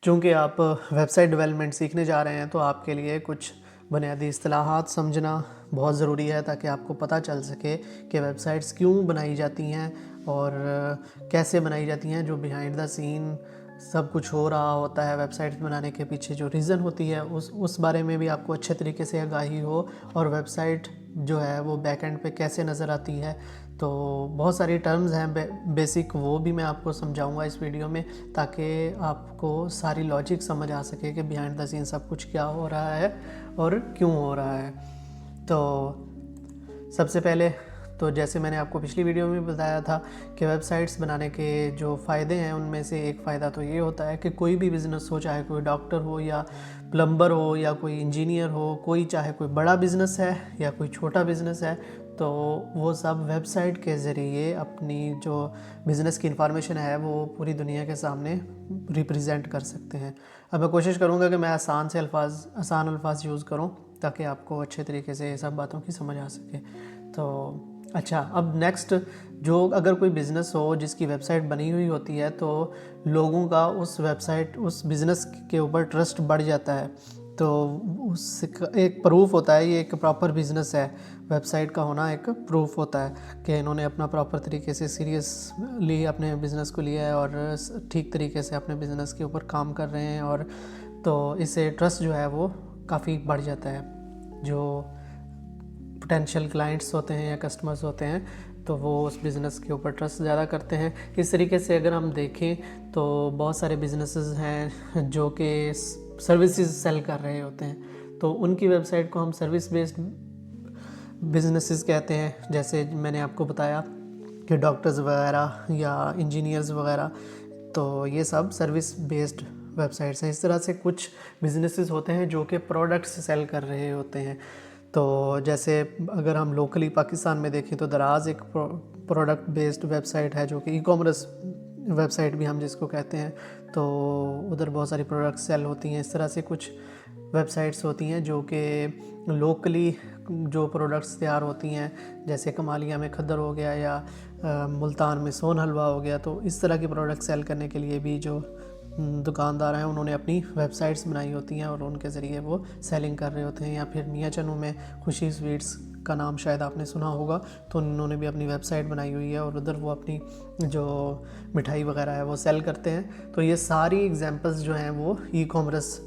चूँकि आप website development सीखने जा रहे हैं तो आपके लिए कुछ बुनियादी इस्तिलाहात समझना बहुत ज़रूरी है, ताकि आपको पता चल सके कि वेबसाइट्स क्यों बनाई जाती हैं और कैसे बनाई जाती हैं। जो बिहाइंड द सीन सब कुछ हो रहा होता है वेबसाइट्स बनाने के पीछे जो रीज़न होती है उस बारे में भी आपको अच्छे तरीके से आगाही हो, और वेबसाइट जो है वो बैकएंड पे कैसे नज़र आती है। तो बहुत सारी टर्म्स हैं बेसिक, वो भी मैं आपको समझाऊंगा इस वीडियो में, ताकि आपको सारी लॉजिक समझ आ सके कि बिहाइंड द सीन सब कुछ क्या हो रहा है और क्यों हो रहा है। तो सबसे पहले तो जैसे मैंने आपको पिछली वीडियो में बताया था कि वेबसाइट्स बनाने के जो फ़ायदे हैं उनमें से एक फ़ायदा तो ये होता है कि कोई भी बिज़नेस हो, चाहे कोई डॉक्टर हो या प्लम्बर हो या कोई इंजीनियर हो, कोई चाहे कोई बड़ा बिज़नेस है या कोई छोटा बिज़नेस है, तो वो सब वेबसाइट के ज़रिए अपनी जो बिज़नेस की इंफॉर्मेशन है वो पूरी दुनिया के सामने रिप्रेजेंट कर सकते हैं। अब मैं कोशिश करूँगा कि मैं आसान अल्फाज यूज़ करूँ ताकि आपको अच्छे तरीके से ये सब बातों की समझ आ सके। तो अच्छा, अब नेक्स्ट, जो अगर कोई बिज़नेस हो जिसकी वेबसाइट बनी हुई होती है तो लोगों का उस बिज़नेस के ऊपर ट्रस्ट बढ़ जाता है। तो उसका एक प्रूफ होता है, ये एक प्रॉपर बिज़नेस है, वेबसाइट का होना एक प्रूफ होता है कि इन्होंने अपना प्रॉपर तरीके से सीरियसली अपने बिज़नेस को लिया है और ठीक तरीके से अपने बिज़नेस के ऊपर काम कर रहे हैं, और तो इससे ट्रस्ट जो है वो काफ़ी बढ़ जाता है। जो पोटेंशियल क्लाइंट्स होते हैं या कस्टमर्स होते हैं तो वो उस बिज़नेस के ऊपर ट्रस्ट ज़्यादा करते हैं। इस तरीके से अगर हम देखें तो बहुत सारे बिज़नेसेस हैं जो कि सर्विसेज सेल कर रहे होते हैं, तो उनकी वेबसाइट को हम सर्विस बेस्ड बिज़नेसेस कहते हैं। जैसे मैंने आपको बताया कि डॉक्टर्स वगैरह या इंजीनियर्स वगैरह, तो ये सब सर्विस बेस्ड वेबसाइट्स हैं। इस तरह से कुछ बिज़नेसेस होते हैं जो कि प्रोडक्ट्स सेल कर रहे होते हैं। तो जैसे अगर हम लोकली पाकिस्तान में देखें तो दराज एक प्रोडक्ट बेस्ड वेबसाइट है जो कि ई-कॉमर्स वेबसाइट भी हम जिसको कहते हैं, तो उधर बहुत सारी प्रोडक्ट्स सेल होती हैं। इस तरह से कुछ वेबसाइट्स होती हैं जो कि लोकली जो प्रोडक्ट्स तैयार होती हैं, जैसे कमालिया में खद्दर हो गया या मुल्तान में सोन हलवा हो गया, तो इस तरह की प्रोडक्ट सेल करने के लिए भी जो दुकानदार हैं उन्होंने अपनी वेबसाइट्स बनाई होती हैं और उनके ज़रिए वो सेलिंग कर रहे होते हैं। या फिर मियाँ चन्नू में खुशी स्वीट्स का नाम शायद आपने सुना होगा, तो उन्होंने भी अपनी वेबसाइट बनाई हुई है और उधर वो अपनी जो मिठाई वगैरह है वो सेल करते हैं। तो ये सारी एग्जांपल्स जो हैं वो ई-कॉमर्स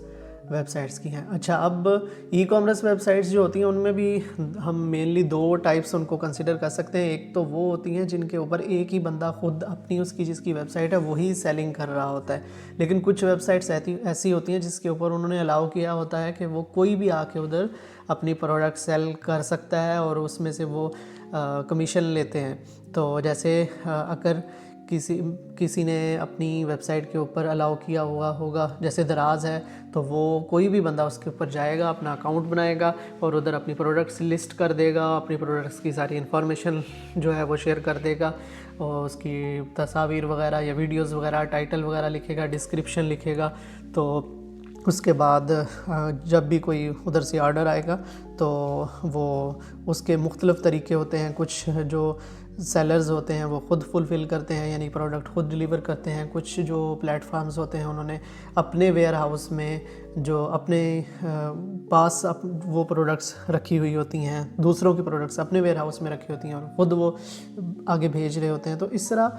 वेबसाइट्स की हैं। अच्छा, अब ई-कॉमर्स वेबसाइट्स जो होती हैं उनमें भी हम मेनली दो टाइप्स उनको कंसिडर कर सकते हैं। एक तो वो होती हैं जिनके ऊपर एक ही बंदा खुद अपनी उसकी जिसकी वेबसाइट है वही सेलिंग कर रहा होता है, लेकिन कुछ वेबसाइट्स ऐसी होती हैं जिसके ऊपर उन्होंने अलाउ किया होता है कि वो कोई भी आके उधर अपनी प्रोडक्ट सेल कर सकता है और उसमें से वो कमीशन लेते हैं। तो जैसे अगर किसी ने अपनी वेबसाइट के ऊपर अलाउ किया हुआ होगा, जैसे दराज है, तो वो कोई भी बंदा उसके ऊपर जाएगा, अपना अकाउंट बनाएगा और उधर अपनी प्रोडक्ट्स लिस्ट कर देगा, अपनी प्रोडक्ट्स की सारी इन्फॉर्मेशन जो है वो शेयर कर देगा और उसकी तस्वीर वगैरह या वीडियोस वगैरह, टाइटल वगैरह लिखेगा, डिस्क्रिप्शन लिखेगा। तो उसके बाद जब भी कोई उधर से ऑर्डर आएगा तो वो उसके मुख्तलिफ़ तरीके होते हैं। कुछ जो सेलर्स होते हैं वो ख़ुद फुलफ़िल करते हैं, यानी प्रोडक्ट ख़ुद डिलीवर करते हैं। कुछ जो प्लेटफार्म्स होते हैं उन्होंने अपने वेयर हाउस में जो अपने पास वो प्रोडक्ट्स रखी हुई होती हैं, दूसरों की प्रोडक्ट्स अपने वेयर हाउस में रखी होती हैं और ख़ुद वो आगे भेज रहे होते हैं। तो इस तरह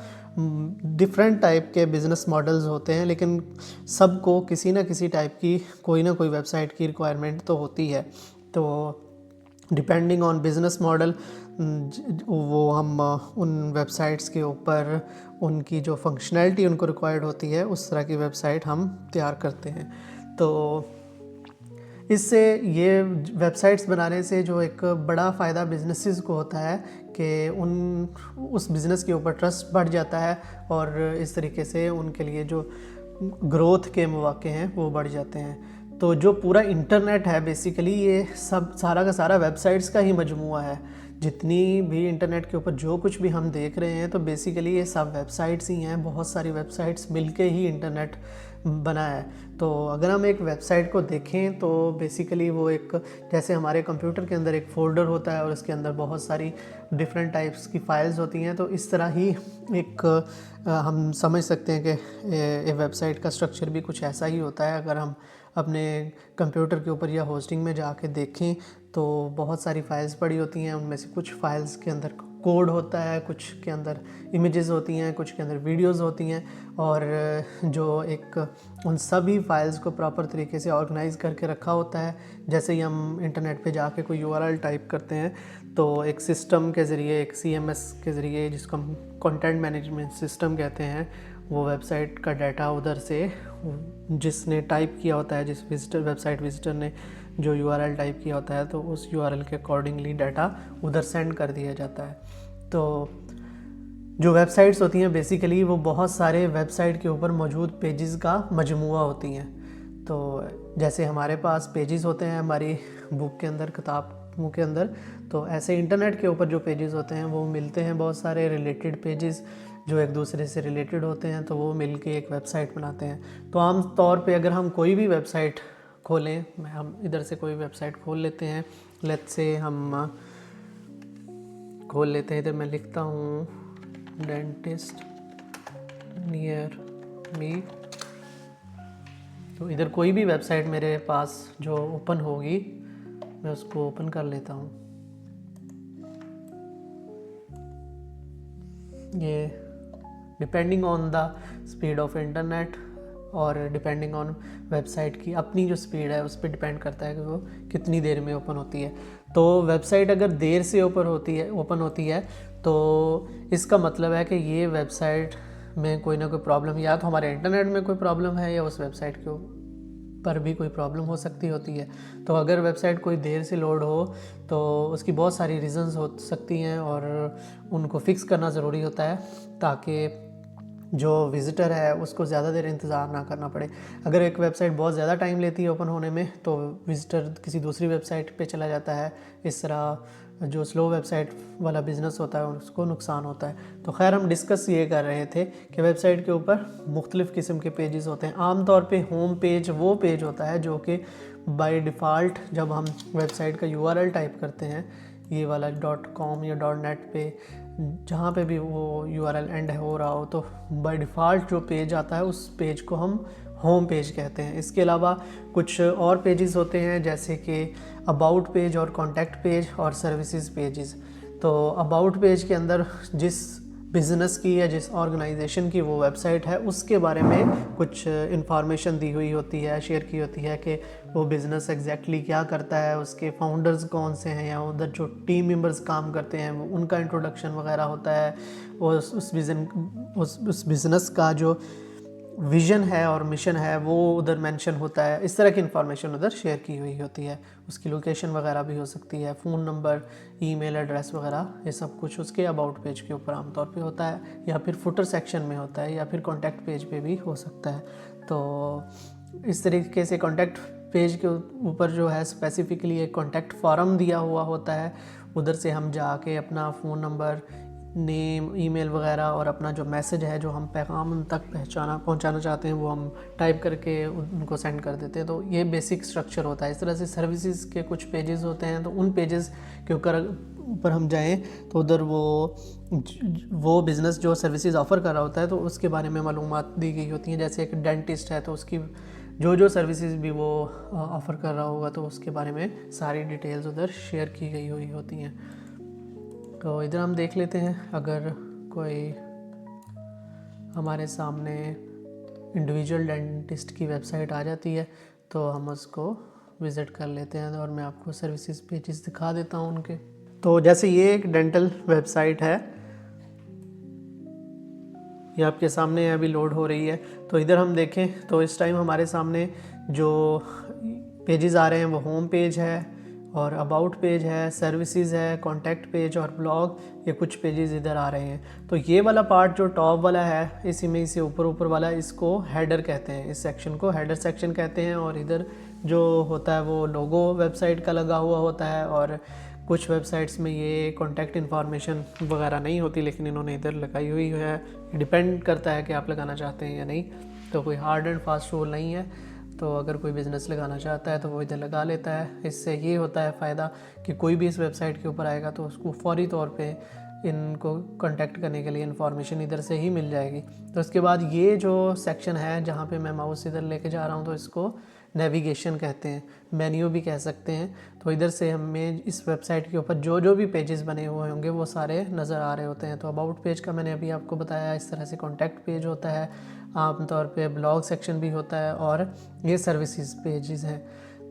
डिफरेंट टाइप के बिज़नेस मॉडल्स होते हैं, लेकिन सबको किसी ना किसी टाइप की कोई ना कोई वेबसाइट की रिक्वायरमेंट तो होती है। तो डिपेंडिंग ऑन बिज़नेस मॉडल वो हम उन वेबसाइट्स के ऊपर उनकी जो फंक्शनैलिटी उनको रिक्वायर्ड होती है उस तरह की वेबसाइट हम तैयार करते हैं। तो इससे ये वेबसाइट्स बनाने से जो एक बड़ा फ़ायदा बिजनेसेस को होता है कि उस बिज़नेस के ऊपर ट्रस्ट बढ़ जाता है और इस तरीके से उनके लिए जो ग्रोथ के मौके हैं वो बढ़ जाते हैं। तो जो पूरा इंटरनेट है बेसिकली ये सब सारा का सारा वेबसाइट्स का ही मजमूआ है। जितनी भी इंटरनेट के ऊपर जो कुछ भी हम देख रहे हैं तो बेसिकली ये सब वेबसाइट्स ही हैं। बहुत सारी वेबसाइट्स मिलके ही इंटरनेट बना है। तो अगर हम एक वेबसाइट को देखें तो बेसिकली वो एक, जैसे हमारे कंप्यूटर के अंदर एक फ़ोल्डर होता है और उसके अंदर बहुत सारी डिफरेंट टाइप्स की फ़ाइल्स होती हैं, तो इस तरह ही एक हम समझ सकते हैं कि वेबसाइट का स्ट्रक्चर भी कुछ ऐसा ही होता है। अगर हम अपने कंप्यूटर के ऊपर या होस्टिंग में जाके देखें तो बहुत सारी फ़ाइल्स पड़ी होती हैं, उनमें से कुछ फ़ाइल्स के अंदर कोड होता है, कुछ के अंदर इमेजेस होती हैं, कुछ के अंदर वीडियोस होती हैं, और जो एक उन सभी फाइल्स को प्रॉपर तरीके से ऑर्गेनाइज करके रखा होता है। जैसे ही हम इंटरनेट पे जाके कोई यूआरएल टाइप करते हैं तो एक सिस्टम के ज़रिए, एक सीएमएस के ज़रिए, जिसको हम कंटेंट मैनेजमेंट सिस्टम कहते हैं, वो वेबसाइट का डाटा उधर से जिसने टाइप किया होता है, जिस वेबसाइट विजिटर ने जो यूआरएल टाइप किया होता है, तो उस यूआरएल के अकॉर्डिंगली डाटा उधर सेंड कर दिया जाता है। तो जो वेबसाइट्स होती हैं बेसिकली वो बहुत सारे वेबसाइट के ऊपर मौजूद पेजेस का मजमूआ होती हैं। तो जैसे हमारे पास पेजेस होते हैं हमारी बुक के अंदर, किताबों के अंदर, तो ऐसे इंटरनेट के ऊपर जो पेजेस होते हैं वो मिलते हैं, बहुत सारे रिलेटेड पेजेस जो एक दूसरे से रिलेटेड होते हैं, तो वो मिल के एक वेबसाइट बनाते हैं। तो आम तौर पे अगर हम कोई भी वेबसाइट खोलें, हम इधर से कोई वेबसाइट खोल लेते हैं, लेट्स से हम खोल लेते हैं, इधर मैं लिखता हूँ डेंटिस्ट नियर मी। तो इधर कोई भी वेबसाइट मेरे पास जो ओपन होगी मैं उसको ओपन कर लेता हूँ। ये depending on the speed of internet और डिपेंडिंग ऑन वेबसाइट की अपनी जो स्पीड है उस पर डिपेंड करता है कि वो कितनी देर में ओपन होती है। तो वेबसाइट अगर देर से ओपन होती है तो इसका मतलब है कि ये वेबसाइट में कोई ना कोई प्रॉब्लम, या तो हमारे इंटरनेट में कोई प्रॉब्लम है या उस वेबसाइट के पर भी कोई प्रॉब्लम हो सकती होती है। तो अगर वेबसाइट कोई देर से लोड हो तो उसकी बहुत सारी रीज़न्स हो सकती हैं और उनको फिक्स करना ज़रूरी होता है ताकि जो विज़िटर है उसको ज़्यादा देर इंतज़ार ना करना पड़े। अगर एक वेबसाइट बहुत ज़्यादा टाइम लेती है ओपन होने में तो विज़िटर किसी दूसरी वेबसाइट पे चला जाता है। इस तरह जो स्लो वेबसाइट वाला बिज़नेस होता है उसको नुकसान होता है। तो खैर हम डिस्कस ये कर रहे थे कि वेबसाइट के ऊपर मुख्तलिफ़ किस्म के पेजेस होते हैं। आम तौर पे होम पेज वो पेज होता है जो कि बाय डिफ़ॉल्ट जब हम वेबसाइट का यूआरएल टाइप करते हैं, ये वाला .com या .net पे जहाँ पे भी वो यूआरएल एंड हो रहा हो, तो बाय डिफ़ॉल्ट जो पेज आता है उस पेज को हम होम पेज कहते हैं। इसके अलावा कुछ और पेजेस होते हैं जैसे कि अबाउट पेज और कॉन्टैक्ट पेज और सर्विसेज पेजेस। तो अबाउट पेज के अंदर जिस बिज़नेस की या जिस ऑर्गेनाइजेशन की वो वेबसाइट है उसके बारे में कुछ इंफॉर्मेशन दी हुई होती है, शेयर की होती है कि वो बिज़नेस एग्जैक्टली क्या करता है, उसके फाउंडर्स कौन से हैं, या उधर जो टीम मेंबर्स काम करते हैं वो उनका इंट्रोडक्शन वगैरह होता है। और उस बिज़नेस का जो विज़न है और मिशन है वो उधर मेंशन होता है। इस तरह की इन्फॉर्मेशन उधर शेयर की हुई होती है। उसकी लोकेशन वगैरह भी हो सकती है, फ़ोन नंबर, ईमेल एड्रेस वगैरह, ये सब कुछ उसके अबाउट पेज के ऊपर आमतौर पे होता है, या फिर फुटर सेक्शन में होता है, या फिर कॉन्टैक्ट पेज पे भी हो सकता है। तो इस तरीके से कॉन्टैक्ट पेज के ऊपर जो है स्पेसिफिकली एक कॉन्टैक्ट फॉर्म दिया हुआ होता है। उधर से हम जाके अपना फ़ोन नंबर, नेम, ईमेल वगैरह और अपना जो मैसेज है, जो हम पैगाम उन तक पहुंचाना चाहते हैं, वो हम टाइप करके उनको सेंड कर देते हैं। तो ये बेसिक स्ट्रक्चर होता है। इस तरह से सर्विसेज के कुछ पेजेस होते हैं, तो उन पेजेस के ऊपर हम जाएं तो उधर वो बिज़नेस जो सर्विसेज ऑफ़र कर रहा होता है तो उसके बारे में मालूमात दी गई होती हैं। जैसे एक डेंटिस्ट है तो उसकी जो सर्विसेज भी वो ऑफ़र कर रहा होगा तो उसके बारे में सारी डिटेल्स उधर शेयर की गई हुई होती हैं। तो इधर हम देख लेते हैं, अगर कोई हमारे सामने इंडिविजुअल डेंटिस्ट की वेबसाइट आ जाती है तो हम उसको विज़िट कर लेते हैं और मैं आपको सर्विसेज पेजेस दिखा देता हूँ उनके। तो जैसे ये एक डेंटल वेबसाइट है, ये आपके सामने अभी लोड हो रही है। तो इधर हम देखें तो इस टाइम हमारे सामने जो पेजेस आ रहे हैं वो होम पेज है और अबाउट पेज है, सर्विसेज है, कॉन्टैक्ट पेज और ब्लॉग, ये कुछ पेजेस इधर आ रहे हैं। तो ये वाला पार्ट जो टॉप वाला है, इसी में से ऊपर वाला, इसको हेडर कहते हैं। इस सेक्शन को हेडर सेक्शन कहते हैं। और इधर जो होता है वो लोगो वेबसाइट का लगा हुआ होता है। और कुछ वेबसाइट्स में ये कॉन्टैक्ट इन्फॉर्मेशन वगैरह नहीं होती, लेकिन इन्होंने इधर लगाई हुई है। डिपेंड करता है कि आप लगाना चाहते हैं या नहीं। तो कोई हार्ड एंड फास्ट रूल नहीं है। तो अगर कोई बिज़नेस लगाना चाहता है तो वो इधर लगा लेता है। इससे ये होता है फ़ायदा कि कोई भी इस वेबसाइट के ऊपर आएगा तो उसको फौरी तौर पे इनको कांटेक्ट करने के लिए इन्फॉर्मेशन इधर से ही मिल जाएगी। तो उसके बाद ये जो सेक्शन है जहाँ पे मैं माउस इधर लेके जा रहा हूँ, तो इसको नेविगेशन कहते हैं, मेन्यू भी कह सकते हैं। तो इधर से हमें इस वेबसाइट के ऊपर जो जो भी पेजेस बने हुए होंगे वो सारे नज़र आ रहे होते हैं। तो अबाउट पेज का मैंने अभी आपको बताया, इस तरह से कॉन्टैक्ट पेज होता है, आमतौर पे ब्लॉग सेक्शन भी होता है, और ये सर्विसेज पेजेस हैं।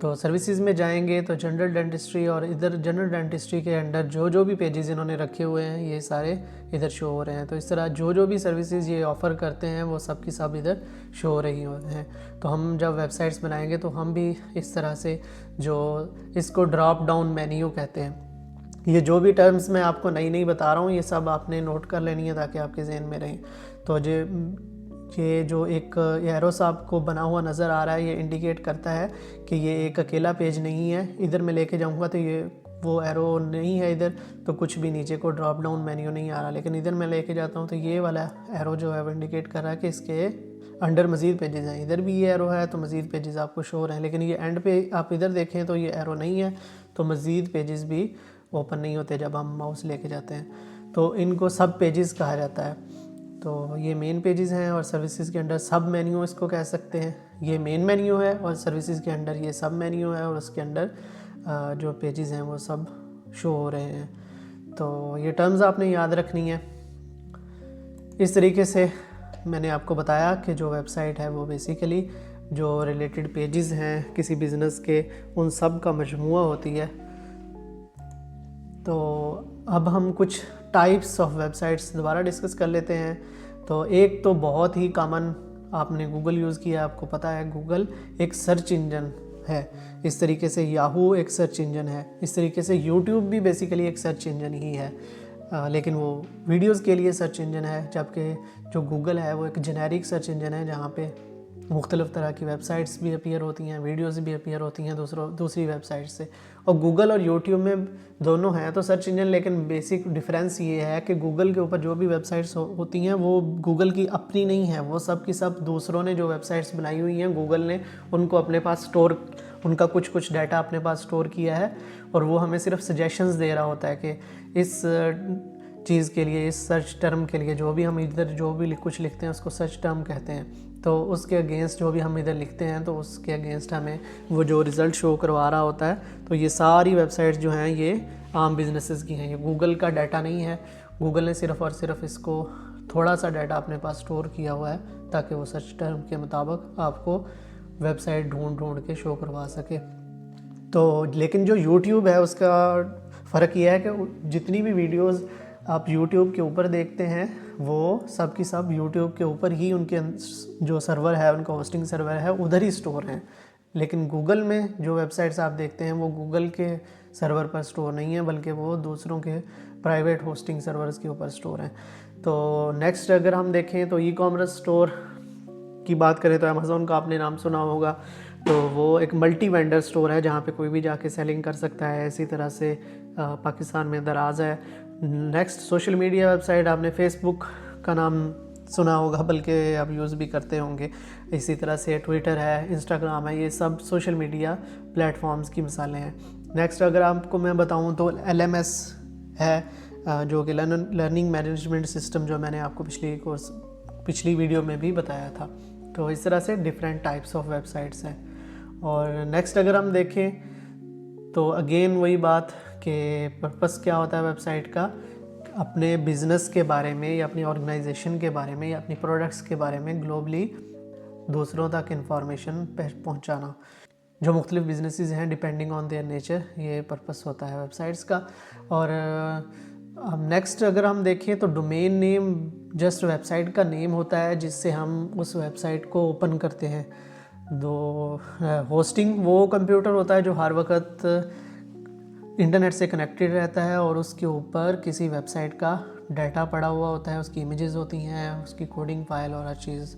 तो सर्विसेज में जाएंगे तो जनरल डेंटिस्ट्री, और इधर जनरल डेंटिस्ट्री के अंडर जो जो भी पेजेस इन्होंने रखे हुए हैं ये सारे इधर शो हो रहे हैं। तो इस तरह जो जो भी सर्विसेज ये ऑफ़र करते हैं वो सब की सब इधर शो हो रही होते हैं। तो हम जब वेबसाइट्स बनाएंगे तो हम भी इस तरह से, जो इसको ड्रॉप डाउन मेन्यू कहते हैं, ये जो भी टर्म्स मैं आपको नई नई बता रहा हूँ ये सब आपने नोट कर लेनी है ताकि आपके जहन में रहें। तो ये जो एक एरो सा आपको बना हुआ नज़र आ रहा है, ये इंडिकेट करता है कि ये एक अकेला पेज नहीं है। इधर मैं लेके जाऊंगा तो ये वो एरो नहीं है इधर, तो कुछ भी नीचे को ड्रॉप डाउन मेन्यू नहीं आ रहा। लेकिन इधर मैं लेके जाता हूँ तो ये वाला एरो जो है वो इंडिकेट कर रहा है कि इसके अंडर मज़ीद पेजेस हैं। इधर भी ये एरो है तो मज़ीद पेजेस आपको शो हो रहे हैं, लेकिन ये एंड पे आप इधर देखें तो ये एरो नहीं है, तो मज़ीद पेजेस भी ओपन नहीं होते जब हम माउस लेके जाते हैं। तो इनको सब पेजेस कहा जाता है। तो ये मेन पेजेस हैं, और सर्विसेज के अंडर सब मेन्यू इसको कह सकते हैं। ये मेन मेन्यू है और सर्विसेज के अंडर ये सब मेन्यू है, और उसके अंडर जो पेजेस हैं वो सब शो हो रहे हैं। तो ये टर्म्स आपने याद रखनी है। इस तरीके से मैंने आपको बताया कि जो वेबसाइट है वो बेसिकली जो रिलेटेड पेजेस हैं किसी बिज़नेस के, उन सब का मजमूआ होती है। तो अब हम कुछ टाइप्स ऑफ वेबसाइट्स दोबारा डिस्कस कर लेते हैं। तो एक तो बहुत ही कॉमन, आपने गूगल यूज़ किया, आपको पता है गूगल एक सर्च इंजन है। इस तरीके से याहू एक सर्च इंजन है। इस तरीके से यूट्यूब भी बेसिकली एक सर्च इंजन ही है, लेकिन वो वीडियोस के लिए सर्च इंजन है, जबकि जो गूगल है वो एक जेनेरिक सर्च इंजन है जहाँ पे मुख्तलिफ़ तरह की वेबसाइट्स भी अपीयर होती हैं, वीडियोस भी अपीयर होती हैं दूसरी वेबसाइट से। और गूगल और यूट्यूब में दोनों हैं तो सर्च इंजन, लेकिन बेसिक डिफरेंस ये है कि गूगल के ऊपर जो भी वेबसाइट्स होती हैं वो गूगल की अपनी नहीं है, वो सब की सब दूसरों ने जो वेबसाइट्स बनाई हुई हैं गूगल ने उनको अपने पास स्टोर, उनका कुछ डाटा अपने पास स्टोर किया है, और वो हमें सिर्फ सजेशंस दे रहा होता है कि इस चीज़ के लिए, इस सर्च टर्म के लिए, जो भी हम इधर जो भी कुछ लिखते हैं उसको सर्च टर्म कहते हैं। तो उसके अगेंस्ट जो भी हम इधर लिखते हैं तो उसके अगेंस्ट हमें वो जो रिज़ल्ट शो करवा रहा होता है। तो ये सारी वेबसाइट्स जो हैं ये आम बिजनेसेस की हैं, ये गूगल का डाटा नहीं है। गूगल ने सिर्फ़ और सिर्फ इसको थोड़ा सा डाटा अपने पास स्टोर किया हुआ है ताकि वो सर्च टर्म के मुताबिक आपको वेबसाइट ढूंढ के शो करवा सके। तो लेकिन जो यूट्यूब है उसका फ़र्क यह है कि जितनी भी वीडियोस आप यूट्यूब के ऊपर देखते हैं वो सब की सब यूट्यूब के ऊपर ही उनके जो सर्वर है, उनका होस्टिंग सर्वर है, उधर ही स्टोर हैं। लेकिन गूगल में जो वेबसाइट्स आप देखते हैं वो गूगल के सर्वर पर स्टोर नहीं है, बल्कि वो दूसरों के प्राइवेट होस्टिंग सर्वर्स के ऊपर स्टोर हैं। तो नेक्स्ट अगर हम देखें तो ई कॉमर्स स्टोर की बात करें तो अमेज़ॉन का आपने नाम सुना होगा। तो वो एक मल्टी वेंडर स्टोर है जहाँ पे कोई भी जाके सेलिंग कर सकता है। इसी तरह से पाकिस्तान में दराज है। नेक्स्ट सोशल मीडिया वेबसाइट, आपने फेसबुक का नाम सुना होगा, बल्कि आप यूज़ भी करते होंगे। इसी तरह से ट्विटर है, इंस्टाग्राम है, ये सब सोशल मीडिया प्लेटफॉर्म्स की मिसालें हैं। नेक्स्ट अगर आपको मैं बताऊं तो LMS है, जो कि लर्निंग मैनेजमेंट सिस्टम, जो मैंने आपको पिछली वीडियो में भी बताया था। तो इस तरह से डिफरेंट टाइप्स ऑफ वेबसाइट्स हैं। और नेक्स्ट अगर हम देखें तो अगेन वही बात कि पर्पस क्या होता है वेबसाइट का, अपने बिज़नेस के बारे में या अपनी ऑर्गेनाइजेशन के बारे में या अपनी प्रोडक्ट्स के बारे में ग्लोबली दूसरों तक इंफॉर्मेशन पहुंचाना। जो मुख्तलिफ बिजनेसेस हैं डिपेंडिंग ऑन देयर नेचर, ये पर्पस होता है वेबसाइट्स का। और नेक्स्ट अगर हम देखें तो डोमेन नेम जस्ट वेबसाइट का नेम होता है जिससे हम उस वेबसाइट को ओपन करते हैं। होस्टिंग वो कंप्यूटर होता है जो हर वक्त इंटरनेट से कनेक्टेड रहता है और उसके ऊपर किसी वेबसाइट का डाटा पड़ा हुआ होता है, उसकी इमेजेस होती हैं, उसकी कोडिंग फाइल और हर चीज़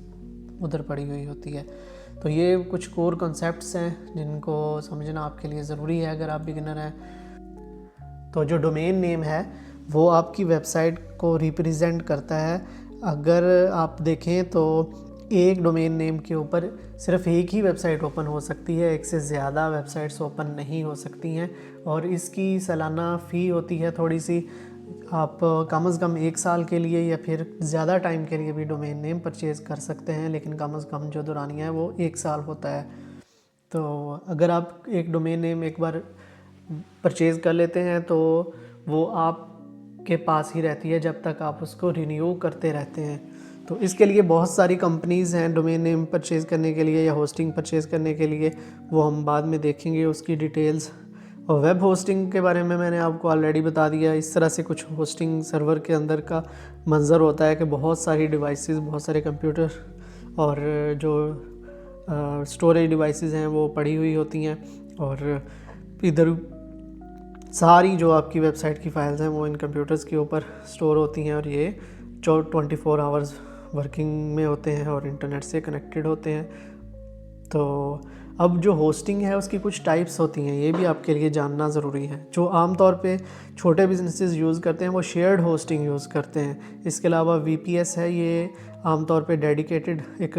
उधर पड़ी हुई होती है। तो ये कुछ कोर कॉन्सेप्ट्स हैं जिनको समझना आपके लिए ज़रूरी है अगर आप बिगिनर हैं। तो जो डोमेन नेम है वो आपकी वेबसाइट को रिप्रेजेंट करता है। अगर आप देखें तो एक डोमेन नेम के ऊपर सिर्फ एक ही वेबसाइट ओपन हो सकती है, एक से ज़्यादा वेबसाइट्स ओपन नहीं हो सकती हैं। और इसकी सालाना फ़ी होती है थोड़ी सी, आप कम से कम 1 साल के लिए या फिर ज़्यादा टाइम के लिए भी डोमेन नेम परचेज़ कर सकते हैं, लेकिन कम से कम जो दुरानिया है वो 1 साल होता है। तो अगर आप एक डोमेन नेम एक बार परचेज़ कर लेते हैं तो वो आपके पास ही रहती है जब तक आप उसको रिन्यू करते रहते हैं। तो इसके लिए बहुत सारी कंपनीज़ हैं डोमेन नेम परचेज़ करने के लिए या होस्टिंग परचेज़ करने के लिए, वो हम बाद में देखेंगे उसकी डिटेल्स। और वेब होस्टिंग के बारे में मैंने आपको ऑलरेडी बता दिया। इस तरह से कुछ होस्टिंग सर्वर के अंदर का मंज़र होता है कि बहुत सारी डिवाइसेस, बहुत सारे कंप्यूटर और जो स्टोरेज डिवाइसेस हैं वो पड़ी हुई होती हैं, और इधर सारी जो आपकी वेबसाइट की फ़ाइल्स हैं वो इन कंप्यूटर्स के ऊपर स्टोर होती हैं, और ये 24 आवर्स वर्किंग में होते हैं और इंटरनेट से कनेक्टेड होते हैं। तो अब जो होस्टिंग है उसकी कुछ टाइप्स होती हैं, ये भी आपके लिए जानना ज़रूरी है। जो आमतौर पे छोटे बिजनेसेस यूज़ करते हैं वो शेयर्ड होस्टिंग यूज़ करते हैं। इसके अलावा VPS है, ये आमतौर पे डेडिकेटेड एक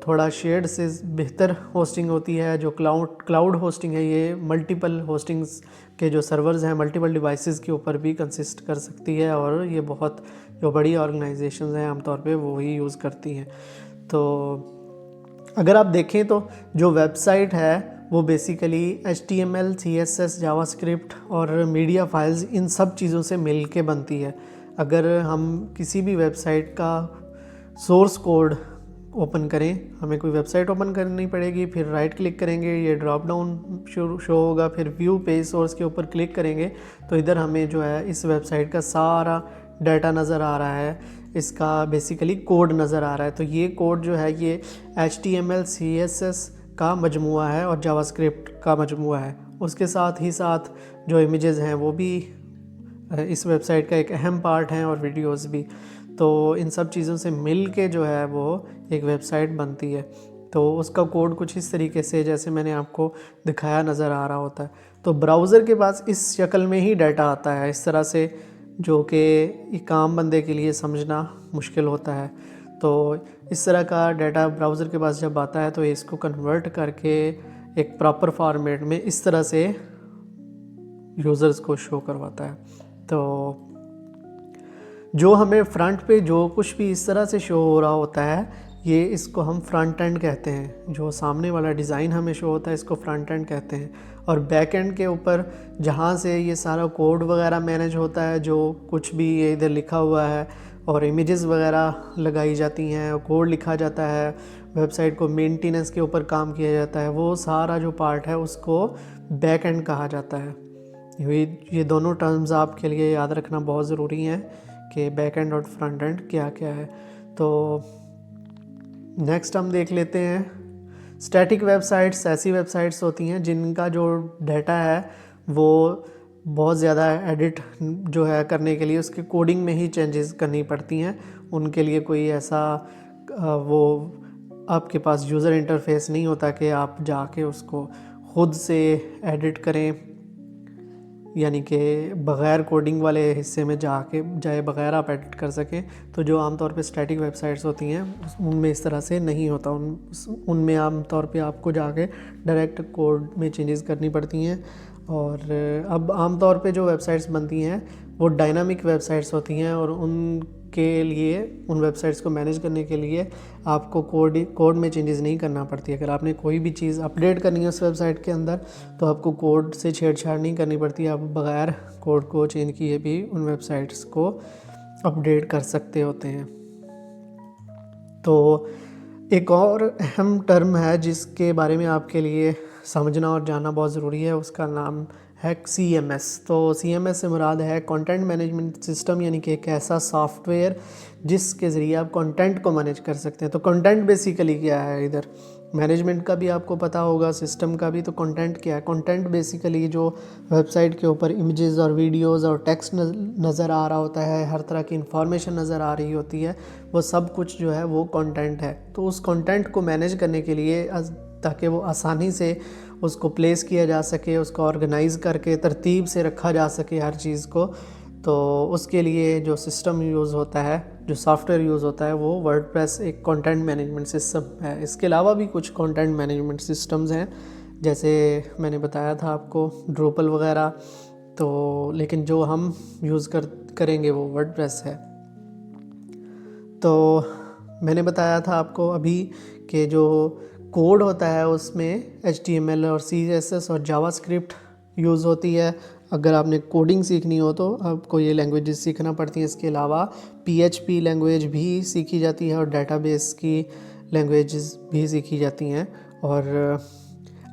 थोड़ा शेयर्ड से बेहतर होस्टिंग होती है। जो क्लाउड होस्टिंग है ये मल्टीपल होस्टिंग्स के जो सर्वर्स हैं मल्टीपल डिवाइसेस के ऊपर भी कंसिस्ट कर सकती है, और ये बहुत जो बड़ी ऑर्गेनाइजेशंस हैं आमतौर पे वो ही यूज़ करती हैं। तो अगर आप देखें तो जो वेबसाइट है वो बेसिकली HTML, CSS, जावास्क्रिप्ट और मीडिया फाइल्स इन सब चीज़ों से मिल के बनती है। अगर हम किसी भी वेबसाइट का सोर्स कोड ओपन करें, हमें कोई वेबसाइट ओपन करनी पड़ेगी, फिर राइट क्लिक करेंगे, ये ड्रॉप डाउन शो होगा, फिर व्यू पेज सोर्स के ऊपर क्लिक करेंगे तो इधर हमें जो है इस वेबसाइट का सारा डाटा नज़र आ रहा है, इसका बेसिकली कोड नज़र आ रहा है। तो ये कोड जो है ये HTML, CSS का मजमुआ है और जावास्क्रिप्ट का मजमुआ है। उसके साथ ही साथ जो इमेजेस हैं वो भी इस वेबसाइट का एक अहम पार्ट हैं, और वीडियोस भी। तो इन सब चीज़ों से मिल के जो है वो एक वेबसाइट बनती है। तो उसका कोड कुछ इस तरीके से जैसे मैंने आपको दिखाया नज़र आ रहा होता है। तो ब्राउज़र के पास इस शक्ल में ही डाटा आता है इस तरह से, जो कि एक आम बंदे के लिए समझना मुश्किल होता है। तो इस तरह का डाटा ब्राउज़र के पास जब आता है तो इसको कन्वर्ट करके एक प्रॉपर फॉर्मेट में इस तरह से यूज़र्स को शो करवाता है। तो जो हमें फ्रंट पे जो कुछ भी इस तरह से शो हो रहा होता है, ये इसको हम फ्रंट एंड कहते हैं। जो सामने वाला डिज़ाइन हमें शो होता है इसको फ्रंट एंड कहते हैं। और बैक एंड के ऊपर जहाँ से ये सारा कोड वगैरह मैनेज होता है, जो कुछ भी ये इधर लिखा हुआ है और इमेजेस वगैरह लगाई जाती हैं और कोड लिखा जाता है, वेबसाइट को मेंटेनेंस के ऊपर काम किया जाता है, वो सारा जो पार्ट है उसको बैक एंड कहा जाता है। ये दोनों टर्म्स आपके लिए याद रखना बहुत ज़रूरी हैं कि बैक एंड और फ्रंट एंड क्या क्या है। तो नेक्स्ट हम देख लेते हैं स्टैटिक वेबसाइट्स। ऐसी वेबसाइट्स होती हैं जिनका जो डाटा है वो बहुत ज़्यादा एडिट जो है करने के लिए उसके कोडिंग में ही चेंजेस करनी पड़ती हैं। उनके लिए कोई ऐसा वो आपके पास यूज़र इंटरफेस नहीं होता कि आप जाके उसको ख़ुद से एडिट करें, यानी कि बग़ैर कोडिंग वाले हिस्से में जाए बग़ैर आप एडिट कर सकें। तो जो आमतौर पे स्टैटिक वेबसाइट्स होती हैं उनमें इस तरह से नहीं होता। उनमें आमतौर पे आपको जाके डायरेक्ट कोड में चेंजेस करनी पड़ती हैं। और अब आमतौर पे जो वेबसाइट्स बनती हैं वो डायनामिक वेबसाइट्स होती हैं, और उनके लिए उन वेबसाइट्स को मैनेज करने के लिए आपको कोड में चेंजेस नहीं करना पड़ती। अगर आपने कोई भी चीज़ अपडेट करनी है उस वेबसाइट के अंदर तो आपको कोड से छेड़छाड़ नहीं करनी पड़ती। आप बग़ैर कोड को चेंज किए भी उन वेबसाइट्स को अपडेट कर सकते होते हैं। तो एक और अहम टर्म है जिसके बारे में आपके लिए समझना और जानना बहुत ज़रूरी है, उसका नाम है CMS। तो CMS से मुराद है कंटेंट मैनेजमेंट सिस्टम, यानी कि एक ऐसा सॉफ्टवेयर जिसके ज़रिए आप कंटेंट को मैनेज कर सकते हैं। तो कंटेंट बेसिकली क्या है, इधर मैनेजमेंट का भी आपको पता होगा, सिस्टम का भी। तो कंटेंट क्या है? कंटेंट बेसिकली जो वेबसाइट के ऊपर इमेजेस और वीडियोस और टेक्स्ट नज़र आ रहा होता है, हर तरह की इंफॉर्मेशन नज़र आ रही होती है, वो सब कुछ जो है वो कंटेंट है। तो उस कंटेंट को मैनेज करने के लिए ताकि वो आसानी से उसको प्लेस किया जा सके, उसको ऑर्गेनाइज़ करके तरतीब से रखा जा सके हर चीज़ को, तो उसके लिए जो सिस्टम यूज़ होता है, जो सॉफ्टवेयर यूज़ होता है, वो वर्डप्रेस एक कंटेंट मैनेजमेंट सिस्टम है। इसके अलावा भी कुछ कंटेंट मैनेजमेंट सिस्टम्स हैं, जैसे मैंने बताया था आपको ड्रूपल वगैरह, तो लेकिन जो हम यूज़ करेंगे वो वर्डप्रेस है। तो मैंने बताया था आपको अभी कि जो कोड होता है उसमें HTML और CSS और जावास्क्रिप्ट यूज़ होती है। अगर आपने कोडिंग सीखनी हो तो आपको ये लैंग्वेजेस सीखना पड़ती हैं। इसके अलावा PHP लैंग्वेज भी सीखी जाती है और डेटाबेस की लैंग्वेजेस भी सीखी जाती हैं। और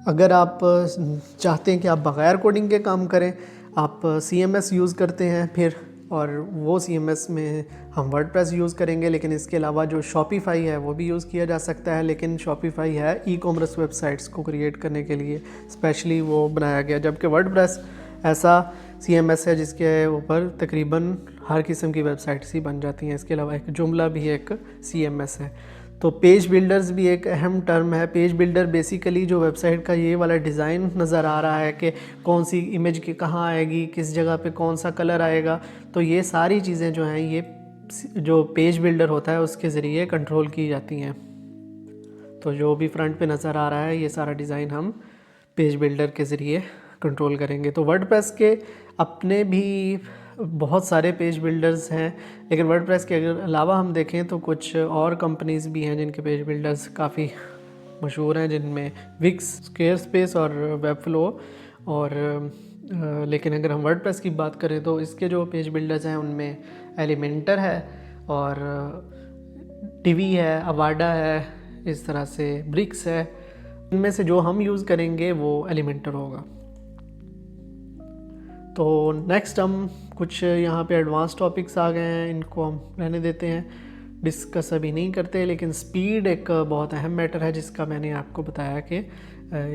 अगर आप चाहते हैं कि आप बग़ैर कोडिंग के काम करें, आप CMS यूज़ करते हैं फिर, और वो CMS में हम वर्डप्रेस यूज़ करेंगे। लेकिन इसके अलावा जो शॉपिफाई है वो भी यूज़ किया जा सकता है, लेकिन शॉपिफाई है ई-कॉमर्स वेबसाइट्स को क्रिएट करने के लिए स्पेशली वो बनाया गया, जबकि वर्डप्रेस ऐसा CMS है जिसके ऊपर तकरीबन हर किस्म की वेबसाइट्स ही बन जाती हैं। इसके अलावा एक जुमला भी एक CMS है। तो पेज बिल्डर्स भी एक अहम टर्म है। पेज बिल्डर बेसिकली जो वेबसाइट का ये वाला डिज़ाइन नज़र आ रहा है कि कौन सी इमेज की कहाँ आएगी, किस जगह पे कौन सा कलर आएगा, तो ये सारी चीज़ें जो हैं ये जो पेज बिल्डर होता है उसके ज़रिए कंट्रोल की जाती हैं। तो जो भी फ्रंट पे नज़र आ रहा है ये सारा डिज़ाइन हम पेज बिल्डर के ज़रिए कंट्रोल करेंगे। तो वर्डप्रेस के अपने भी बहुत सारे पेज बिल्डर्स हैं, लेकिन वर्डप्रेस के अलावा हम देखें तो कुछ और कंपनीज़ भी हैं जिनके पेज बिल्डर्स काफ़ी मशहूर हैं, जिनमें विक्स, स्क्वेयरस्पेस और वेबफ्लो। और लेकिन अगर हम वर्डप्रेस की बात करें तो इसके जो पेज बिल्डर्स हैं उनमें एलिमेंटर है और टिवी है, अवाडा है, इस तरह से ब्रिक्स है। इनमें से जो हम यूज़ करेंगे वो एलिमेंटर होगा। तो नेक्स्ट हम कुछ यहाँ पे एडवांस टॉपिक्स आ गए हैं, इनको हम रहने देते हैं, डिस्कस अभी नहीं करते। लेकिन स्पीड एक बहुत अहम मैटर है जिसका मैंने आपको बताया कि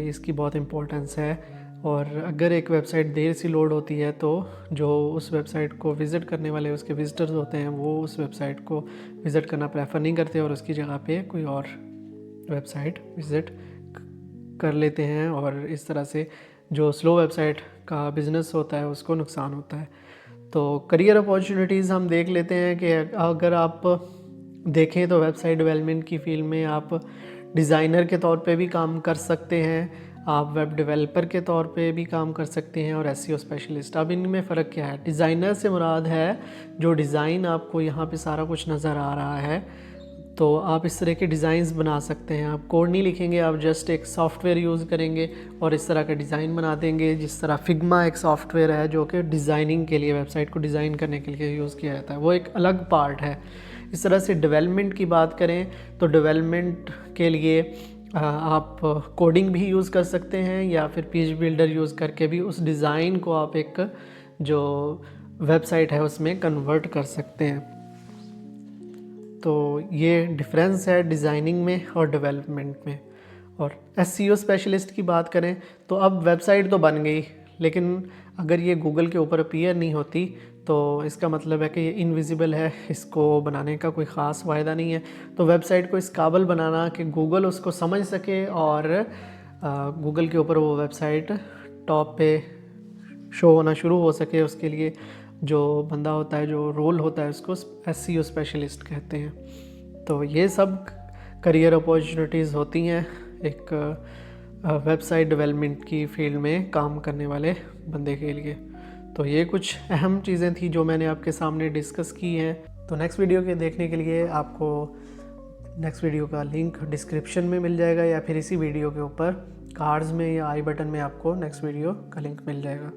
इसकी बहुत इम्पोर्टेंस है। और अगर एक वेबसाइट देर से लोड होती है तो जो उस वेबसाइट को विज़िट करने वाले उसके विज़िटर्स होते हैं वो उस वेबसाइट को विज़िट करना प्रेफर नहीं करते और उसकी जगह पे कोई और वेबसाइट विज़िट कर लेते हैं, और इस तरह से जो स्लो वेबसाइट का बिज़नेस होता है उसको नुकसान होता है। तो करियर अपॉर्चुनिटीज़ हम देख लेते हैं कि अगर आप देखें तो वेबसाइट डेवलपमेंट की फील्ड में आप डिज़ाइनर के तौर पे भी काम कर सकते हैं, आप वेब डेवलपर के तौर पे भी काम कर सकते हैं, और SEO स्पेशलिस्ट। अब इनमें फ़र्क क्या है? डिज़ाइनर से मुराद है जो डिज़ाइन आपको यहाँ पे सारा कुछ नज़र आ रहा है, तो आप इस तरह के डिज़ाइंस बना सकते हैं। आप कोड नहीं लिखेंगे, आप जस्ट एक सॉफ्टवेयर यूज़ करेंगे और इस तरह का डिज़ाइन बना देंगे। जिस तरह फिग्मा एक सॉफ्टवेयर है जो कि डिज़ाइनिंग के लिए, वेबसाइट को डिज़ाइन करने के लिए यूज़ किया जाता है, वो एक अलग पार्ट है। इस तरह से डेवलपमेंट की बात करें तो डेवलपमेंट के लिए आप कोडिंग भी यूज़ कर सकते हैं या फिर पेज बिल्डर यूज़ करके भी उस डिज़ाइन को आप एक जो वेबसाइट है उसमें कन्वर्ट कर सकते हैं। तो ये डिफरेंस है डिज़ाइनिंग में और डेवलपमेंट में। और SEO स्पेशलिस्ट की बात करें तो अब वेबसाइट तो बन गई, लेकिन अगर ये गूगल के ऊपर अपीयर नहीं होती तो इसका मतलब है कि ये इनविजिबल है, इसको बनाने का कोई ख़ास फ़ायदा नहीं है। तो वेबसाइट को इस काबिल बनाना कि गूगल उसको समझ सके और गूगल के ऊपर वो वेबसाइट टॉप पे शो होना शुरू हो सके, उसके लिए जो बंदा होता है, जो रोल होता है, उसको SEO स्पेशलिस्ट कहते हैं। तो ये सब करियर अपॉर्चुनिटीज़ होती हैं एक वेबसाइट डेवलपमेंट की फील्ड में काम करने वाले बंदे के लिए। तो ये कुछ अहम चीज़ें थी जो मैंने आपके सामने डिस्कस की हैं। तो नेक्स्ट वीडियो के देखने के लिए आपको नेक्स्ट वीडियो का लिंक डिस्क्रिप्शन में मिल जाएगा, या फिर इसी वीडियो के ऊपर कार्ड्स में या आई बटन में आपको नेक्स्ट वीडियो का लिंक मिल जाएगा।